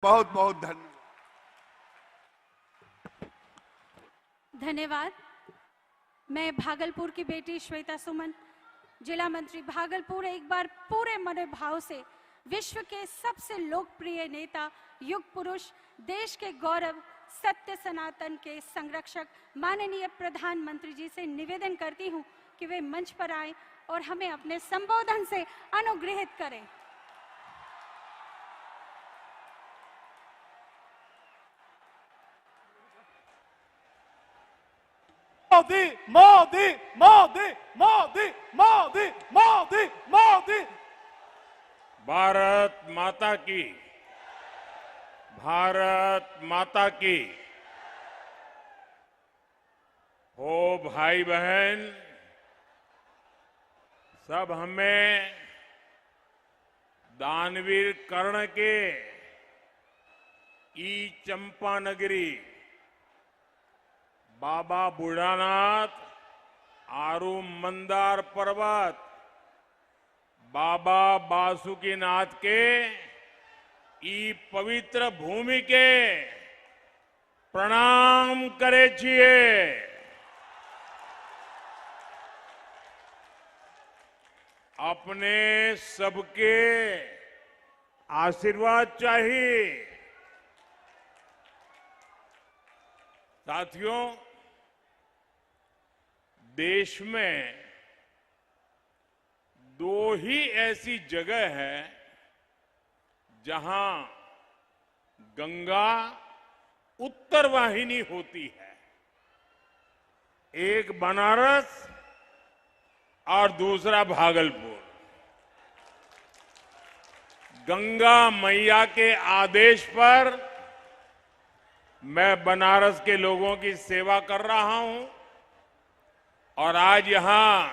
बहुत बहुत धन्यवाद। धन्यवाद। मैं भागलपुर की बेटी श्वेता सुमन, जिला मंत्री भागलपुर, एक बार पूरे मनोभाव से विश्व के सबसे लोकप्रिय नेता, युग पुरुष, देश के गौरव, सत्य सनातन के संरक्षक माननीय प्रधानमंत्री जी से निवेदन करती हूं कि वे मंच पर आएं और हमें अपने संबोधन से अनुग्रहित करें। मोदी मोदी मोदी मोदी मोदी मोदी मोदी। भारत माता की, भारत माता की। हो भाई बहन, सब हमें दानवीर कर्ण के ई चंपा नगरी, बाबा बूढ़ानाथ, आरू मंदार पर्वत, बाबा बासुकीनाथ के ई पवित्र भूमि के प्रणाम करे छिए। अपने सबके आशीर्वाद चाहिए। साथियों, देश में दो ही ऐसी जगह है जहां गंगा उत्तर वाहिनी होती है, एक बनारस और दूसरा भागलपुर। गंगा मैया के आदेश पर मैं बनारस के लोगों की सेवा कर रहा हूं और आज यहां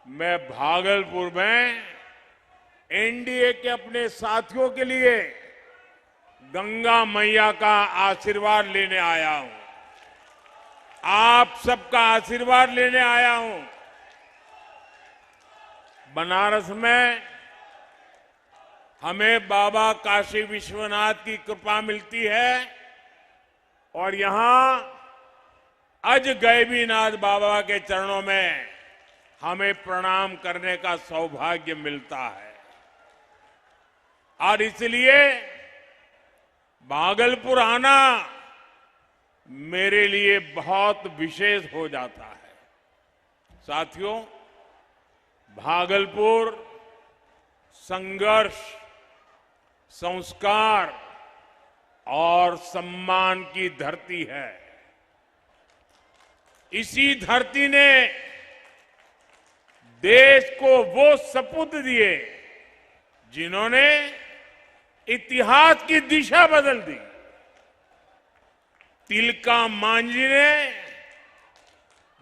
मैं भागलपुर में एनडीए के अपने साथियों के लिए गंगा मैया का आशीर्वाद लेने आया हूं। आप सबका आशीर्वाद लेने आया हूं। बनारस में हमें बाबा काशी विश्वनाथ की कृपा मिलती है और यहां अजगैबीनाथ बाबा के चरणों में हमें प्रणाम करने का सौभाग्य मिलता है और इसलिए भागलपुर आना मेरे लिए बहुत विशेष हो जाता है। साथियों, भागलपुर संघर्ष, संस्कार और सम्मान की धरती है। इसी धरती ने देश को वो सपूत दिए जिन्होंने इतिहास की दिशा बदल दी। तिलका मांझी ने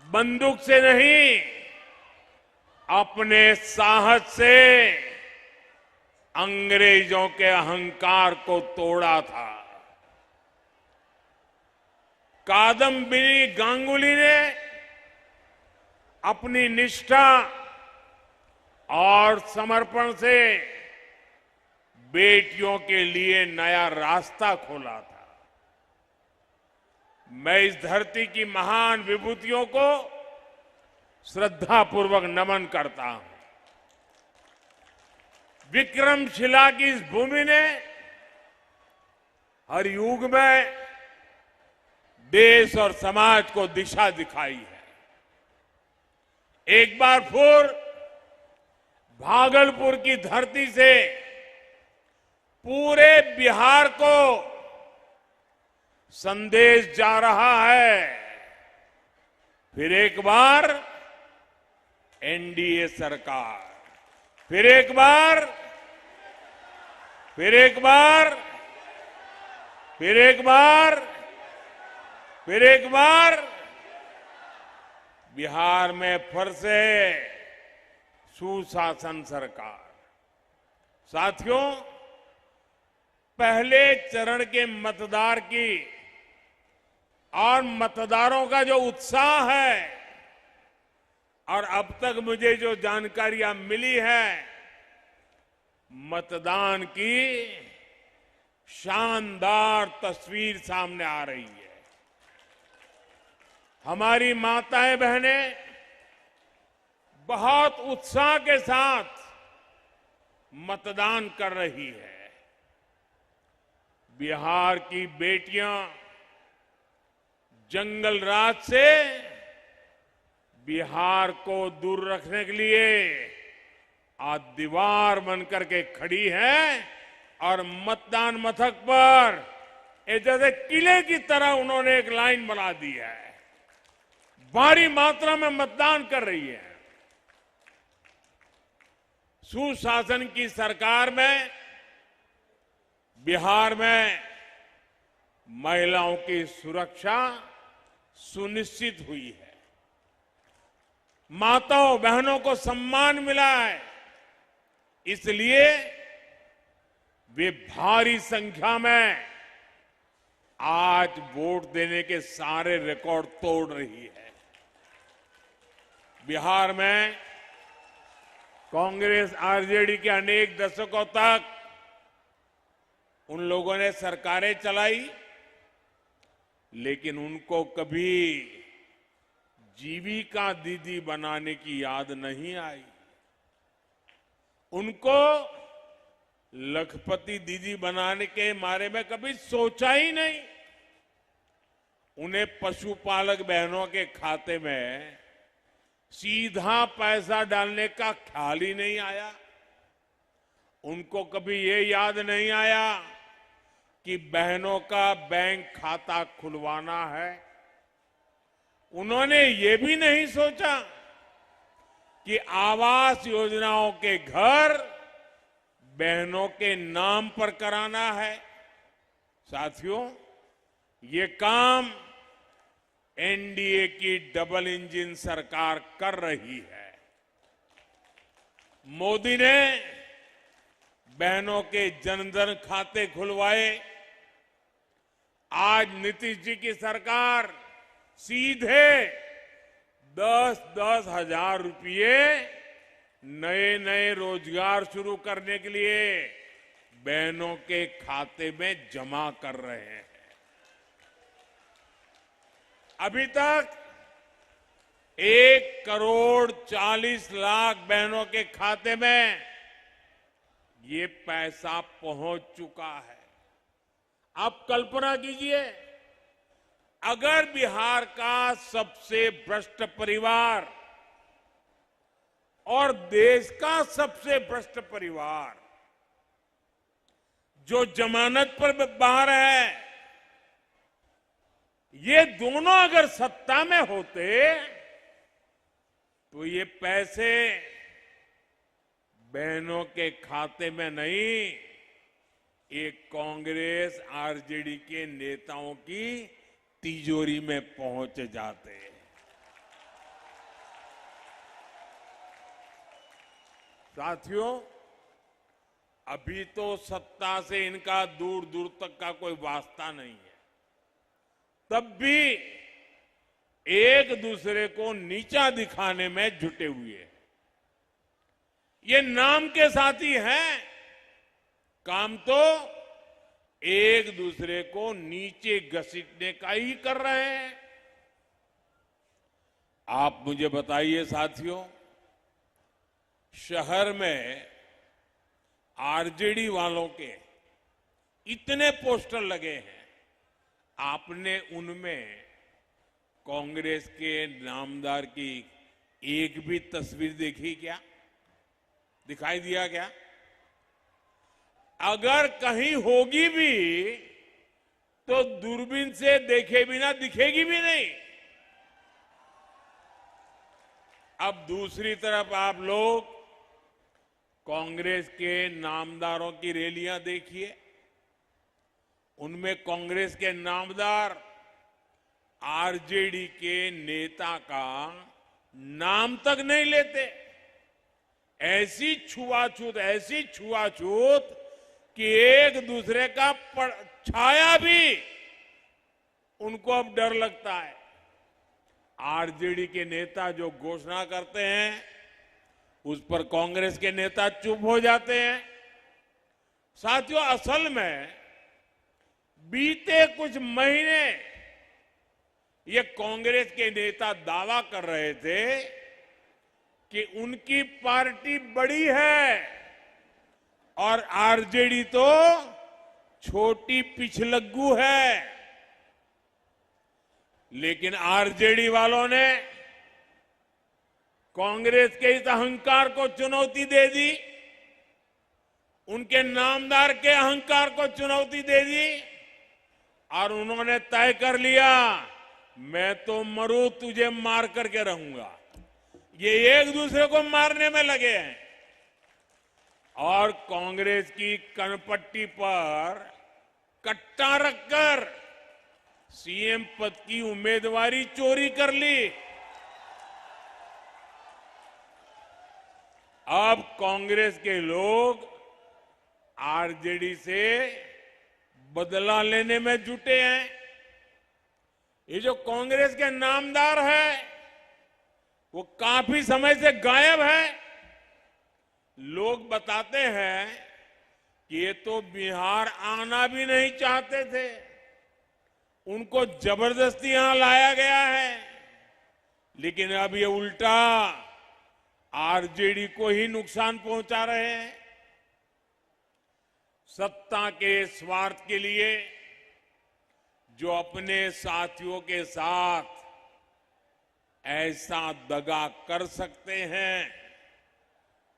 बंदूक से नहीं, अपने साहस से अंग्रेजों के अहंकार को तोड़ा था। कादम्बिनी गांगुली ने अपनी निष्ठा और समर्पण से बेटियों के लिए नया रास्ता खोला था। मैं इस धरती की महान विभूतियों को श्रद्धापूर्वक नमन करता हूं। विक्रमशिला की इस भूमि ने हर युग में देश और समाज को दिशा दिखाई है। एक बार फिर भागलपुर की धरती से पूरे बिहार को संदेश जा रहा है। फिर एक बार एनडीए सरकार, फिर एक बार, फिर एक बार, फिर एक बार, फिर एक बार बिहार में फिर से सुशासन सरकार। साथियों, पहले चरण के मतदार की और मतदारों का जो उत्साह है और अब तक मुझे जो जानकारियां मिली है, मतदान की शानदार तस्वीर सामने आ रही है। हमारी माताएं बहनें बहुत उत्साह के साथ मतदान कर रही है। बिहार की बेटियां जंगल राज से बिहार को दूर रखने के लिए आज दीवार बनकर के खड़ी हैं और मतदान मथक पर जैसे किले की तरह उन्होंने एक लाइन बना दी है। भारी मात्रा में मतदान कर रही है। सुशासन की सरकार में बिहार में महिलाओं की सुरक्षा सुनिश्चित हुई है। माताओं बहनों को सम्मान मिला है, इसलिए वे भारी संख्या में आज वोट देने के सारे रिकॉर्ड तोड़ रही है। बिहार में कांग्रेस आरजेडी के अनेक दशकों तक उन लोगों ने सरकारें चलाई, लेकिन उनको कभी जीविका दीदी बनाने की याद नहीं आई। उनको लखपति दीदी बनाने के बारे में कभी सोचा ही नहीं। उन्हें पशुपालक बहनों के खाते में सीधा पैसा डालने का ख्याल ही नहीं आया। उनको कभी ये याद नहीं आया कि बहनों का बैंक खाता खुलवाना है। उन्होंने ये भी नहीं सोचा कि आवास योजनाओं के घर बहनों के नाम पर कराना है। साथियों, ये काम एनडीए की डबल इंजन सरकार कर रही है। मोदी ने बहनों के जनधन खाते खुलवाए। आज नीतीश जी की सरकार सीधे 10-10 हजार रुपये नए नए रोजगार शुरू करने के लिए बहनों के खाते में जमा कर रहे हैं। अभी तक 1,40,00,000 बहनों के खाते में ये पैसा पहुंच चुका है। आप कल्पना कीजिए, अगर बिहार का सबसे भ्रष्ट परिवार और देश का सबसे भ्रष्ट परिवार जो जमानत पर बाहर है, ये दोनों अगर सत्ता में होते तो ये पैसे बहनों के खाते में नहीं, एक कांग्रेस आरजेडी के नेताओं की तिजोरी में पहुंच जाते। साथियों, अभी तो सत्ता से इनका दूर दूर तक का कोई वास्ता नहीं है, तब भी एक दूसरे को नीचा दिखाने में जुटे हुए हैं। ये नाम के साथी हैं, काम तो एक दूसरे को नीचे घसीटने का ही कर रहे हैं। आप मुझे बताइए साथियों, शहर में आरजेडी वालों के इतने पोस्टर लगे हैं, आपने उनमें कांग्रेस के नामदार की एक भी तस्वीर देखी क्या? दिखाई दिया क्या? अगर कहीं होगी भी तो दूरबीन से देखे बिना दिखेगी भी नहीं। अब दूसरी तरफ आप लोग कांग्रेस के नामदारों की रैलियां देखिए, उनमें कांग्रेस के नामदार आरजेडी के नेता का नाम तक नहीं लेते। ऐसी छुआछूत कि एक दूसरे का छाया भी उनको अब डर लगता है। आरजेडी के नेता जो घोषणा करते हैं उस पर कांग्रेस के नेता चुप हो जाते हैं। साथियों, असल में बीते कुछ महीने ये कांग्रेस के नेता दावा कर रहे थे कि उनकी पार्टी बड़ी है और आरजेडी तो छोटी पिछलग्गू है। लेकिन आरजेडी वालों ने कांग्रेस के इस अहंकार को चुनौती दे दी, उनके नामदार के अहंकार को चुनौती दे दी और उन्होंने तय कर लिया, मैं तो मरूं तुझे मार करके रहूंगा। ये एक दूसरे को मारने में लगे हैं और कांग्रेस की कनपट्टी पर कट्टा रखकर सीएम पद की उम्मीदवारी चोरी कर ली। अब कांग्रेस के लोग आरजेडी से बदला लेने में जुटे हैं। ये जो कांग्रेस के नामदार है वो काफी समय से गायब है। लोग बताते हैं कि ये तो बिहार आना भी नहीं चाहते थे, उनको जबरदस्ती यहां लाया गया है। लेकिन अब ये उल्टा आरजेडी को ही नुकसान पहुंचा रहे हैं। सत्ता के स्वार्थ के लिए जो अपने साथियों के साथ ऐसा दगा कर सकते हैं,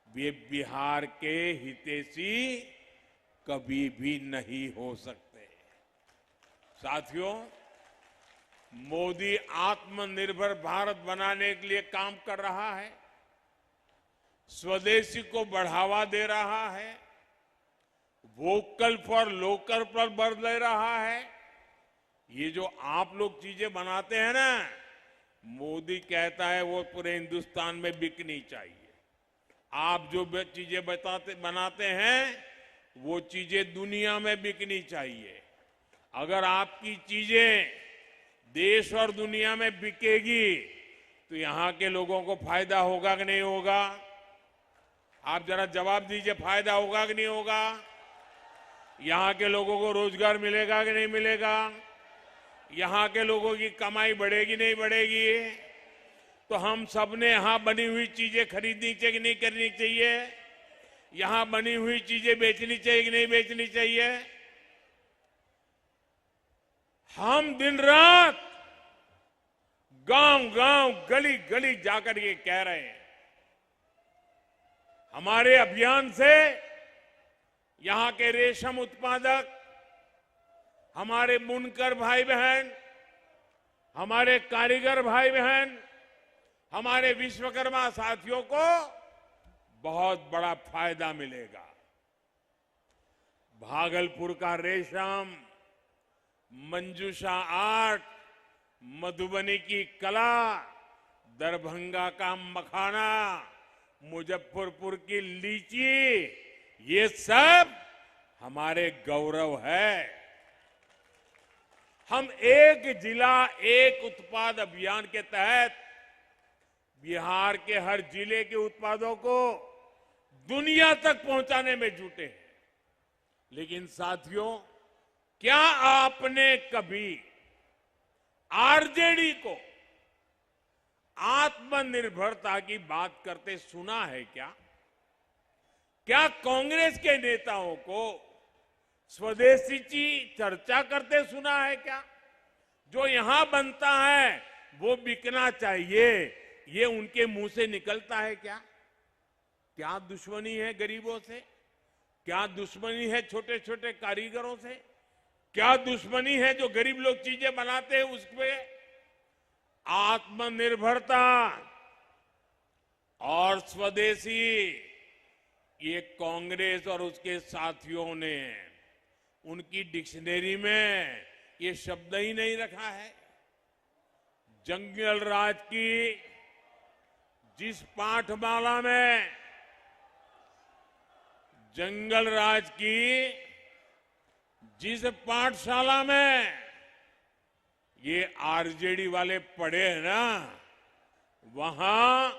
वे बिहार के हितैषी कभी भी नहीं हो सकते। साथियों, मोदी आत्मनिर्भर भारत बनाने के लिए काम कर रहा है, स्वदेशी को बढ़ावा दे रहा है, वोकल फॉर लोकल पर बल दे रहा है। ये जो आप लोग चीजें बनाते हैं ना, मोदी कहता है वो पूरे हिंदुस्तान में बिकनी चाहिए। आप जो चीजें बनाते हैं वो चीजें दुनिया में बिकनी चाहिए। अगर आपकी चीजें देश और दुनिया में बिकेगी तो यहां के लोगों को फायदा होगा कि नहीं होगा? आप जरा जवाब दीजिए, फायदा होगा कि नहीं होगा? यहां के लोगों को रोजगार मिलेगा कि नहीं मिलेगा? यहां के लोगों की कमाई बढ़ेगी नहीं बढ़ेगी? तो हम सबने यहां बनी हुई चीजें खरीदनी चाहिए कि नहीं करनी चाहिए? यहां बनी हुई चीजें बेचनी चाहिए कि नहीं बेचनी चाहिए? हम दिन रात गांव गांव गली गली जाकर ये कह रहे हैं, हमारे अभियान से यहां के रेशम उत्पादक, हमारे बुनकर भाई बहन, हमारे कारीगर भाई बहन, हमारे विश्वकर्मा साथियों को बहुत बड़ा फायदा मिलेगा। भागलपुर का रेशम, मंजूषा आर्ट, मधुबनी की कला, दरभंगा का मखाना, मुजफ्फरपुर की लीची, ये सब हमारे गौरव है। हम एक जिला एक उत्पाद अभियान के तहत बिहार के हर जिले के उत्पादों को दुनिया तक पहुंचाने में जुटे हैं। लेकिन साथियों, क्या आपने कभी आरजेडी को आत्मनिर्भरता की बात करते सुना है क्या? क्या कांग्रेस के नेताओं को स्वदेशी की चर्चा करते सुना है क्या? जो यहां बनता है वो बिकना चाहिए, ये उनके मुंह से निकलता है क्या? क्या दुश्मनी है गरीबों से? क्या दुश्मनी है छोटे छोटे कारीगरों से? क्या दुश्मनी है जो गरीब लोग चीजें बनाते हैं उस पे? आत्मनिर्भरता और स्वदेशी, ये कांग्रेस और उसके साथियों ने उनकी डिक्शनरी में ये शब्द ही नहीं रखा है। जंगल राज की जिस पाठमाला में, जंगल राज की जिस पाठशाला में ये आरजेडी वाले पढ़े हैं ना, वहां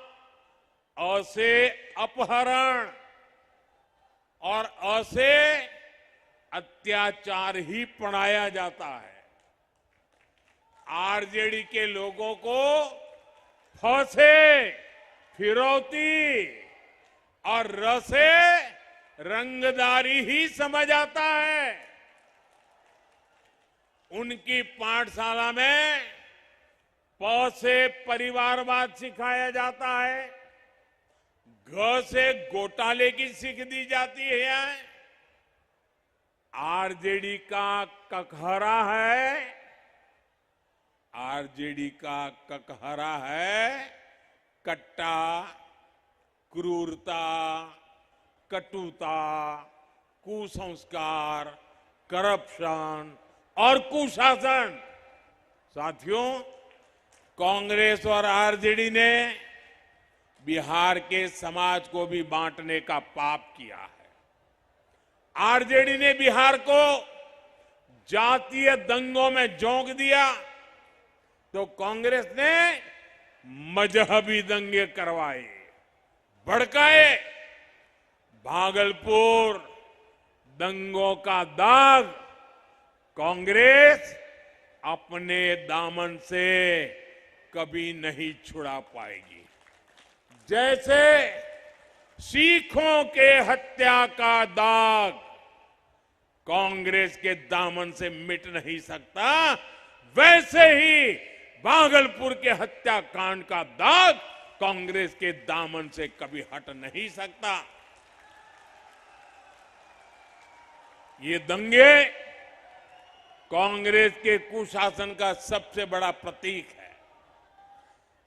अ से अपहरण और अ से अत्याचार ही पढ़ाया जाता है। आरजेडी के लोगों को फौसे, फिरौती और रसे रंगदारी ही समझ आता है। उनकी पाठशाला में प से परिवारवाद सिखाया जाता है, घ से घोटाले की सीख दी जाती है। आरजेडी का ककहरा है, आरजेडी का ककहरा है कट्टा, क्रूरता, कटुता, कुसंस्कार, करप्शन और कुशासन। साथियों, कांग्रेस और आरजेडी ने बिहार के समाज को भी बांटने का पाप किया है। आरजेडी ने बिहार को जातीय दंगों में झोंक दिया तो कांग्रेस ने मजहबी दंगे करवाए, भड़काए। भागलपुर दंगों का दाग कांग्रेस अपने दामन से कभी नहीं छुड़ा पाएगी। जैसे सिखों के हत्या का दाग कांग्रेस के दामन से मिट नहीं सकता, वैसे ही भागलपुर के हत्याकांड का दाग कांग्रेस के दामन से कभी हट नहीं सकता। ये दंगे कांग्रेस के कुशासन का सबसे बड़ा प्रतीक है।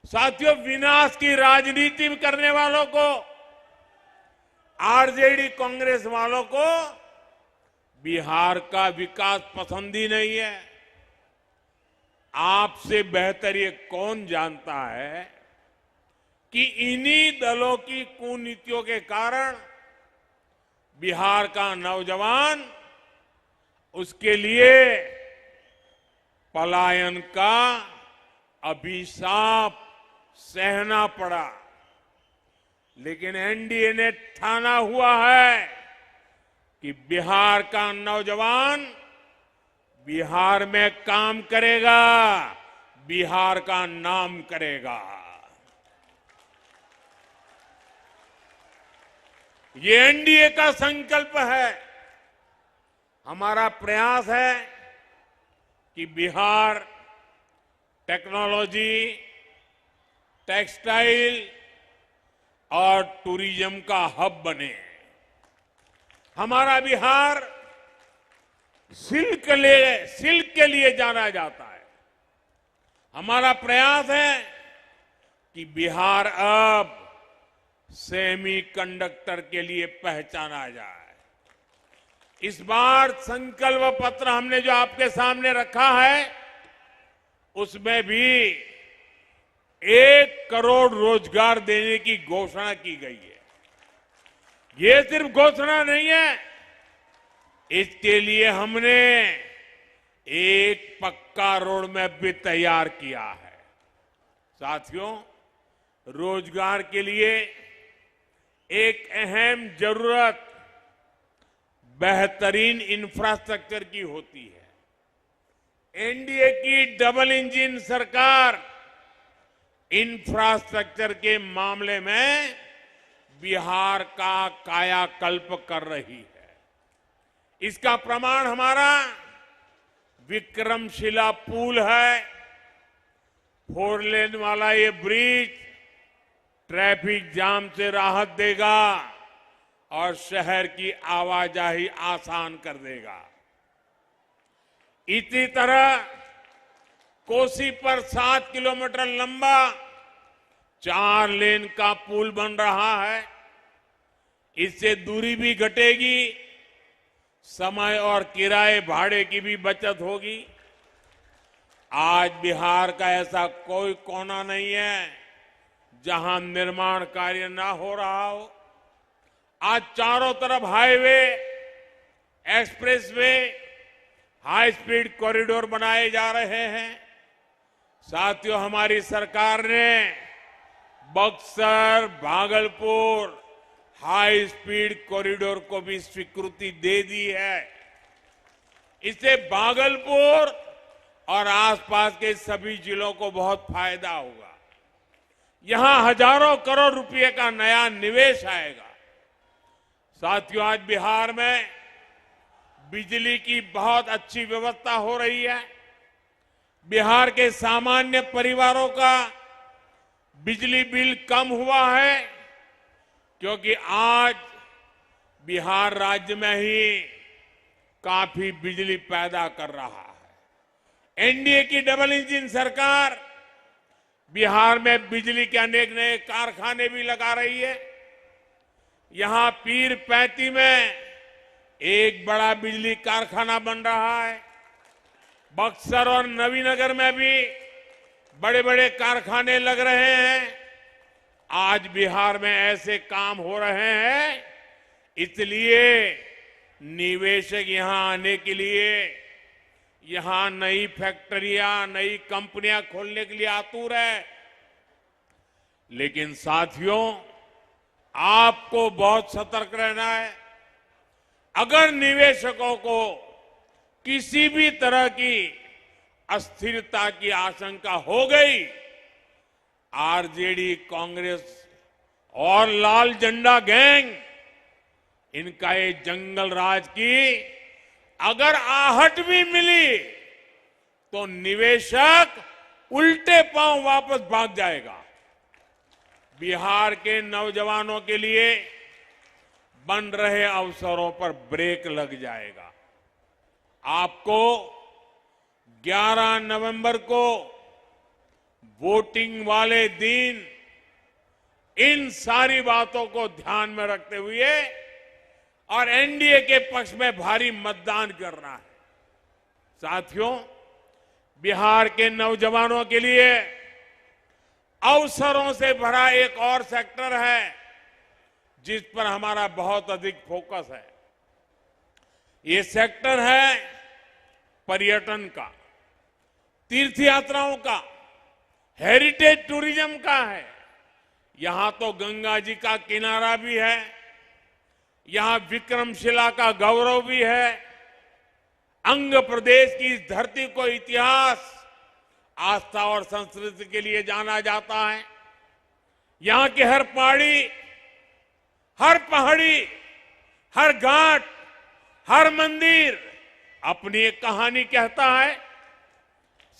साथियों, विनाश की राजनीति करने वालों को, आरजेडी कांग्रेस वालों को बिहार का विकास पसंद ही नहीं है। आपसे बेहतर ये कौन जानता है कि इन्हीं दलों की कुनीतियों के कारण बिहार का नौजवान उसके लिए पलायन का अभिशाप सहना पड़ा। लेकिन एनडीए ने ठाना हुआ है कि बिहार का नौजवान बिहार में काम करेगा, बिहार का नाम करेगा। ये एनडीए का संकल्प है। हमारा प्रयास है कि बिहार टेक्नोलॉजी, टेक्सटाइल और टूरिज्म का हब बने। हमारा बिहार सिल्क के लिए जाना जाता है। हमारा प्रयास है कि बिहार अब सेमीकंडक्टर के लिए पहचाना जाए। इस बार संकल्प पत्र हमने जो आपके सामने रखा है, उसमें भी 1 करोड़ रोजगार देने की घोषणा की गई है। ये सिर्फ घोषणा नहीं है, इसके लिए हमने एक पक्का रोड मैप भी तैयार किया है। साथियों, रोजगार के लिए एक अहम जरूरत बेहतरीन इंफ्रास्ट्रक्चर की होती है। एनडीए की डबल इंजन सरकार इंफ्रास्ट्रक्चर के मामले में बिहार का कायाकल्प कर रही है। इसका प्रमाण हमारा विक्रमशिला पुल है। 4 लेन वाला ये ब्रिज ट्रैफिक जाम से राहत देगा और शहर की आवाजाही आसान कर देगा। इसी तरह कोसी पर 7 किलोमीटर लंबा 4 लेन का पुल बन रहा है। इससे दूरी भी घटेगी, समय और किराए भाड़े की भी बचत होगी। आज बिहार का ऐसा कोई कोना नहीं है जहां निर्माण कार्य ना हो रहा हो। आज चारों तरफ highway, expressway, high speed corridor बनाए जा रहे हैं। साथियों, हमारी सरकार ने Buxar, Bhagalpur high speed corridor को भी स्वीकृति दे दी है। इससे भागलपुर और आसपास के सभी जिलों को बहुत फायदा होगा। यहां हजारों करोड़ रुपए का नया निवेश आएगा। साथियों, आज बिहार में बिजली की बहुत अच्छी व्यवस्था हो रही है। बिहार के सामान्य परिवारों का बिजली बिल कम हुआ है, क्योंकि आज बिहार राज्य में ही काफी बिजली पैदा कर रहा है। एनडीए की डबल इंजन सरकार बिहार में बिजली के अनेक नए कारखाने भी लगा रही है। यहां पीर पैंती में एक बड़ा बिजली कारखाना बन रहा है। बक्सर और नवीनगर में भी बड़े बड़े कारखाने लग रहे हैं। आज बिहार में ऐसे काम हो रहे हैं, इसलिए निवेशक यहां आने के लिए, यहां नई फैक्ट्रियां, नई कंपनियां खोलने के लिए आतुर है। लेकिन साथियों, आपको बहुत सतर्क रहना है। अगर निवेशकों को किसी भी तरह की अस्थिरता की आशंका हो गई, आरजेडी, कांग्रेस और लाल झंडा गैंग, इनका ये जंगल राज की अगर आहट भी मिली तो निवेशक उल्टे पांव वापस भाग जाएगा। बिहार के नौजवानों के लिए बन रहे अवसरों पर ब्रेक लग जाएगा। आपको 11 नवंबर को वोटिंग वाले दिन इन सारी बातों को ध्यान में रखते हुए और एनडीए के पक्ष में भारी मतदान करना है। साथियों, बिहार के नौजवानों के लिए अवसरों से भरा एक और सेक्टर है जिस पर हमारा बहुत अधिक फोकस है। ये सेक्टर है पर्यटन का, तीर्थ यात्राओं का, हेरिटेज टूरिज्म का है। यहां तो गंगा जी का किनारा भी है, यहां विक्रमशिला का गौरव भी है। अंग प्रदेश की इस धरती को इतिहास, आस्था और संस्कृति के लिए जाना जाता है। यहां की हर पहाड़ी, हर घाट, हर मंदिर अपनी एक कहानी कहता है।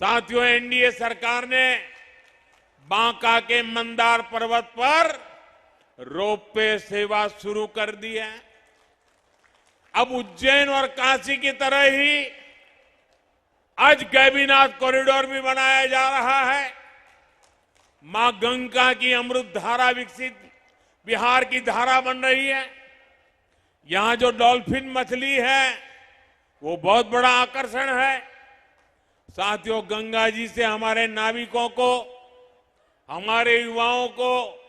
साथियों, एनडीए सरकार ने बांका के मंदार पर्वत पर रोपवे सेवा शुरू कर दी है। अब उज्जैन और काशी की तरह ही आज गैबीनाथ कॉरिडोर भी बनाया जा रहा है। मां गंगा की अमृत धारा विकसित बिहार की धारा बन रही है। यहां जो डॉल्फिन मछली है वो बहुत बड़ा आकर्षण है। साथियों, गंगा जी से हमारे नाविकों को, हमारे युवाओं को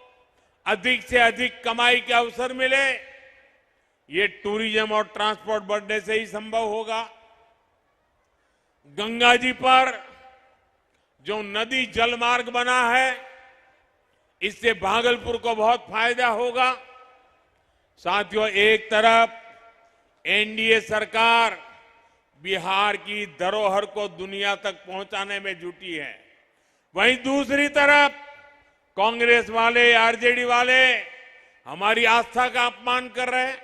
अधिक से अधिक कमाई के अवसर मिले, ये टूरिज्म और ट्रांसपोर्ट बढ़ने से ही संभव होगा। गंगा जी पर जो नदी जल मार्ग बना है, इससे भागलपुर को बहुत फायदा होगा। साथियों, एक तरफ एनडीए सरकार बिहार की धरोहर को दुनिया तक पहुंचाने में जुटी है, वहीं दूसरी तरफ कांग्रेस वाले, आरजेडी वाले हमारी आस्था का अपमान कर रहे हैं।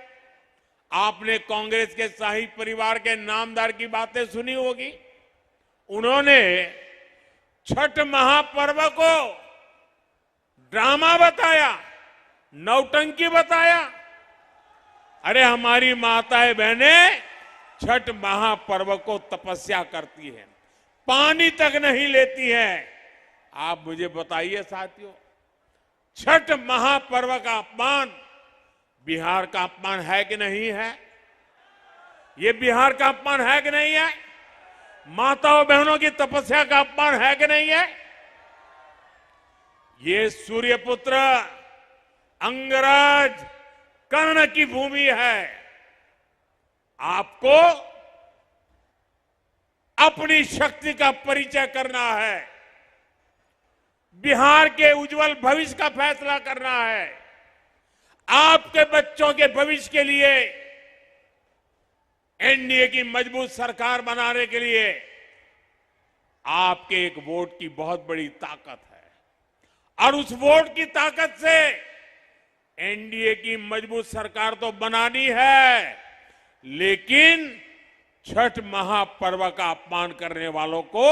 आपने कांग्रेस के शाही परिवार के नामदार की बातें सुनी होगी। उन्होंने छठ महापर्व को ड्रामा बताया, नौटंकी बताया। अरे, हमारी माताएं बहनें छठ महापर्व को तपस्या करती हैं, पानी तक नहीं लेती हैं। आप मुझे बताइए साथियों, छठ महापर्व का अपमान बिहार का अपमान है कि नहीं है? ये बिहार का अपमान है कि नहीं है? माताओं बहनों की तपस्या का अपमान है कि नहीं है? ये सूर्यपुत्र अंगराज कर्ण की भूमि है। आपको अपनी शक्ति का परिचय करना है, बिहार के उज्जवल भविष्य का फैसला करना है। आपके बच्चों के भविष्य के लिए एनडीए की मजबूत सरकार बनाने के लिए आपके एक वोट की बहुत बड़ी ताकत है और उस वोट की ताकत से एनडीए की मजबूत सरकार तो बनानी है, लेकिन छठ महापर्व का अपमान करने वालों को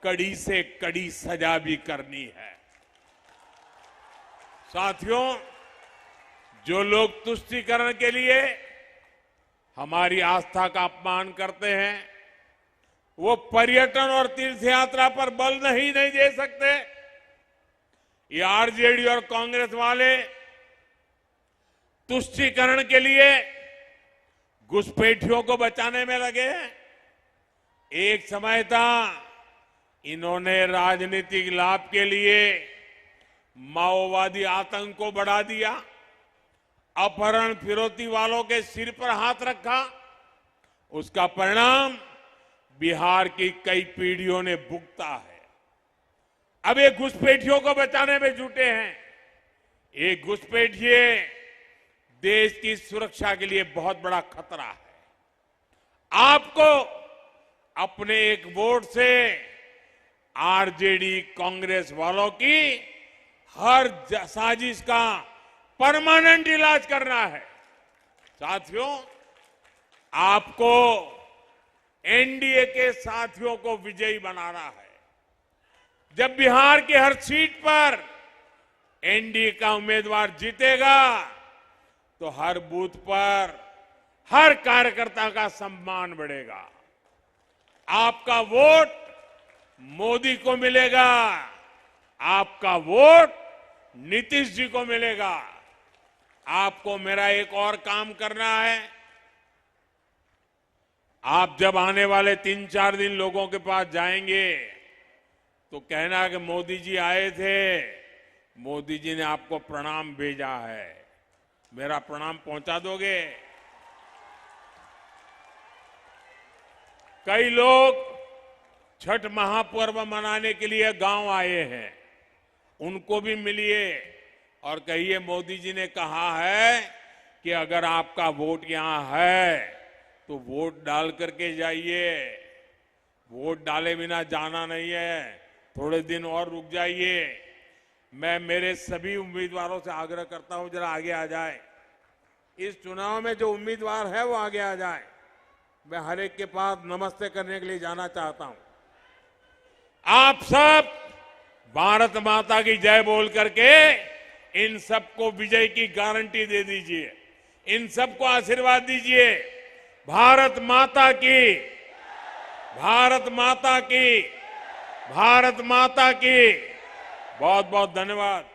कड़ी से कड़ी सजा भी करनी है। साथियों, जो लोग तुष्टीकरण के लिए हमारी आस्था का अपमान करते हैं, वो पर्यटन और तीर्थ यात्रा पर बल नहीं दे सकते। ये आरजेडी और कांग्रेस वाले तुष्टीकरण के लिए घुसपैठियों को बचाने में लगे हैं। एक समय था इन्होंने राजनीतिक लाभ के लिए माओवादी आतंक को बढ़ा दिया, अपहरण फिरौती वालों के सिर पर हाथ रखा। उसका परिणाम बिहार की कई पीढ़ियों ने भुगता है। अब ये घुसपैठियों को बचाने में जुटे हैं। ये घुसपैठिए देश की सुरक्षा के लिए बहुत बड़ा खतरा है। आपको अपने एक वोट से आरजेडी कांग्रेस वालों की हर साजिश का परमानेंट इलाज करना है। साथियों, आपको एनडीए के साथियों को विजयी बनाना है। जब बिहार की हर सीट पर एनडीए का उम्मीदवार जीतेगा तो हर बूथ पर हर कार्यकर्ता का सम्मान बढ़ेगा। आपका वोट मोदी को मिलेगा, आपका वोट नीतीश जी को मिलेगा। आपको मेरा एक और काम करना है। आप जब आने वाले 3-4 दिन लोगों के पास जाएंगे तो कहना कि मोदी जी आए थे, मोदी जी ने आपको प्रणाम भेजा है। मेरा प्रणाम पहुंचा दोगे? कई लोग छठ महापर्व मनाने के लिए गांव आए हैं, उनको भी मिलिए और कहिए मोदी जी ने कहा है कि अगर आपका वोट यहां है तो वोट डाल करके जाइए। वोट डाले बिना जाना नहीं है, थोड़े दिन और रुक जाइए। मैं मेरे सभी उम्मीदवारों से आग्रह करता हूं, जरा आगे आ जाए। इस चुनाव में जो उम्मीदवार है वो आगे आ जाए। मैं हर एक के पास नमस्ते करने के लिए जाना चाहता हूं। आप सब भारत माता की जय बोल करके इन सबको विजय की गारंटी दे दीजिए, इन सबको आशीर्वाद दीजिए। भारत माता की, भारत माता की, भारत माता की। बहुत बहुत धन्यवाद।